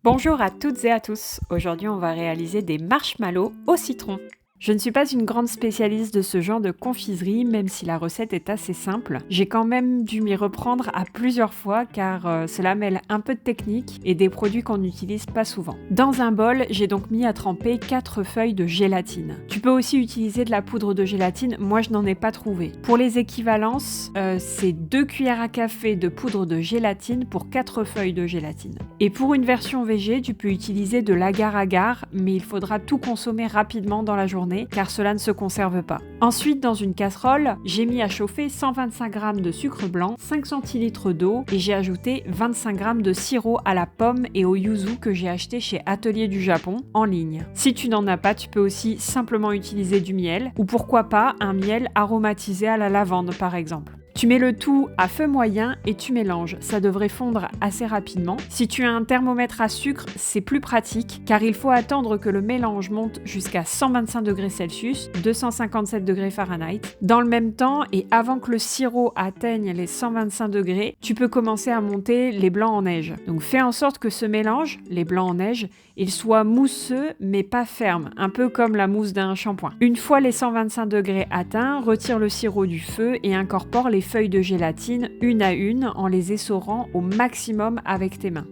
Bonjour à toutes et à tous. Aujourd'hui, on va réaliser des marshmallows au citron. Je ne suis pas une grande spécialiste de ce genre de confiserie, même si la recette est assez simple. J'ai quand même dû m'y reprendre à plusieurs fois car cela mêle un peu de technique et des produits qu'on n'utilise pas souvent. Dans un bol, j'ai donc mis à tremper 4 feuilles de gélatine. Tu peux aussi utiliser de la poudre de gélatine, moi je n'en ai pas trouvé. Pour les équivalences, c'est 2 cuillères à café de poudre de gélatine pour 4 feuilles de gélatine. Et pour une version végé, tu peux utiliser de l'agar-agar, mais il faudra tout consommer rapidement dans la journée car cela ne se conserve pas. Ensuite, dans une casserole, j'ai mis à chauffer 125 g de sucre blanc, 5 centilitres d'eau et j'ai ajouté 25 g de sirop à la pomme et au yuzu que j'ai acheté chez Atelier du Japon en ligne. Si tu n'en as pas, tu peux aussi simplement utiliser du miel ou pourquoi pas un miel aromatisé à la lavande par exemple. Tu mets le tout à feu moyen et tu mélanges, ça devrait fondre assez rapidement. Si tu as un thermomètre à sucre, c'est plus pratique car il faut attendre que le mélange monte jusqu'à 125 degrés Celsius, 257 degrés Fahrenheit. Dans le même temps et avant que le sirop atteigne les 125 degrés, tu peux commencer à monter les blancs en neige. Donc fais en sorte que ce mélange, les blancs en neige, il soit mousseux mais pas ferme, un peu comme la mousse d'un shampoing. Une fois les 125 degrés atteints, retire le sirop du feu et incorpore les feuilles de gélatine une à une en les essorant au maximum avec tes mains.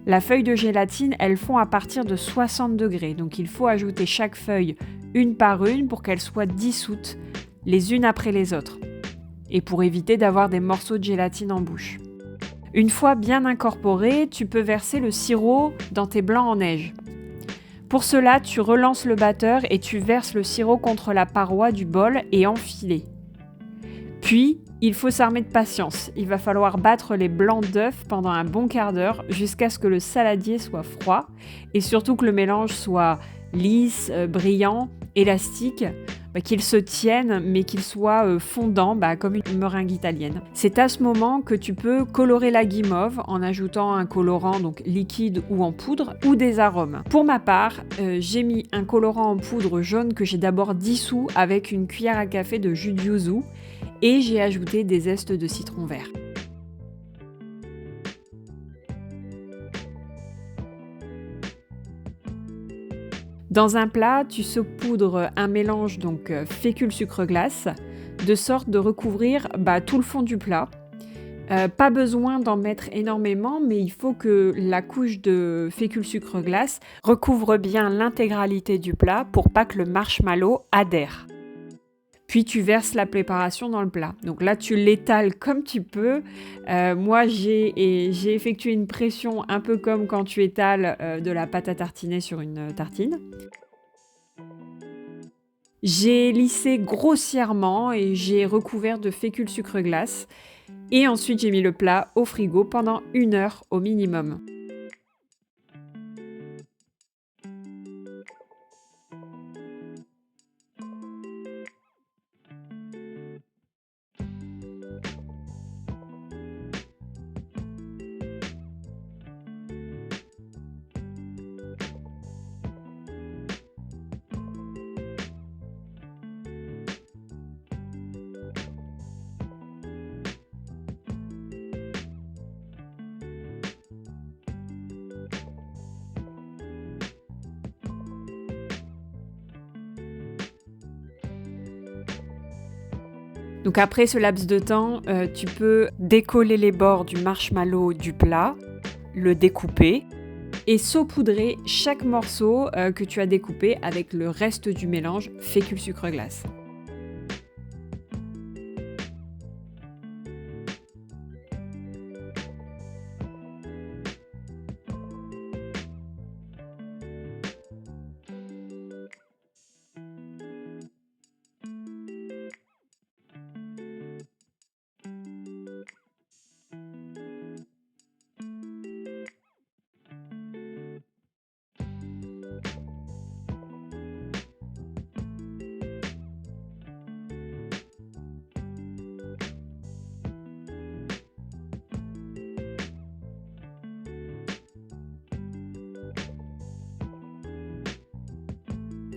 La feuille de gélatine, elle fond à partir de 60 degrés, donc il faut ajouter chaque feuille une par une pour qu'elles soient dissoutes les unes après les autres et pour éviter d'avoir des morceaux de gélatine en bouche. Une fois bien incorporé, tu peux verser le sirop dans tes blancs en neige. Pour cela, tu relances le batteur et tu verses le sirop contre la paroi du bol et enfiler. Puis, il faut s'armer de patience. Il va falloir battre les blancs d'œufs pendant un bon quart d'heure jusqu'à ce que le saladier soit froid et surtout que le mélange soit lisse, brillant, élastique, qu'il se tienne mais qu'il soit fondant comme une meringue italienne. C'est à ce moment que tu peux colorer la guimauve en ajoutant un colorant donc liquide ou en poudre ou des arômes. Pour ma part, j'ai mis un colorant en poudre jaune que j'ai d'abord dissous avec une cuillère à café de jus de yuzu et j'ai ajouté des zestes de citron vert. Dans un plat, tu saupoudres un mélange fécule sucre glace de sorte de recouvrir tout le fond du plat. Pas besoin d'en mettre énormément, mais il faut que la couche de fécule sucre glace recouvre bien l'intégralité du plat pour pas que le marshmallow adhère. Puis tu verses la préparation dans le plat. Donc là, tu l'étales comme tu peux. Moi, j'ai effectué une pression un peu comme quand tu étales de la pâte à tartiner sur une tartine. J'ai lissé grossièrement et j'ai recouvert de fécule sucre glace. Et ensuite, j'ai mis le plat au frigo pendant 1 heure au minimum. Donc après ce laps de temps, tu peux décoller les bords du marshmallow du plat, le découper et saupoudrer chaque morceau que tu as découpé avec le reste du mélange fécule sucre glace.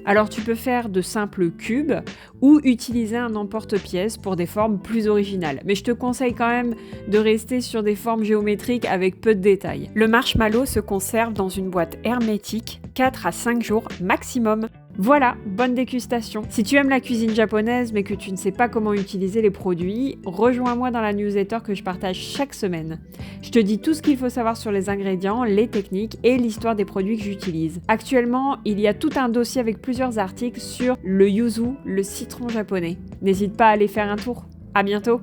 Alors tu peux faire de simples cubes ou utiliser un emporte-pièce pour des formes plus originales. Mais je te conseille quand même de rester sur des formes géométriques avec peu de détails. Le marshmallow se conserve dans une boîte hermétique 4 à 5 jours maximum. Voilà, bonne dégustation. Si tu aimes la cuisine japonaise mais que tu ne sais pas comment utiliser les produits, rejoins-moi dans la newsletter que je partage chaque semaine. Je te dis tout ce qu'il faut savoir sur les ingrédients, les techniques et l'histoire des produits que j'utilise. Actuellement, il y a tout un dossier avec plusieurs articles sur le yuzu, le citron japonais. N'hésite pas à aller faire un tour. À bientôt!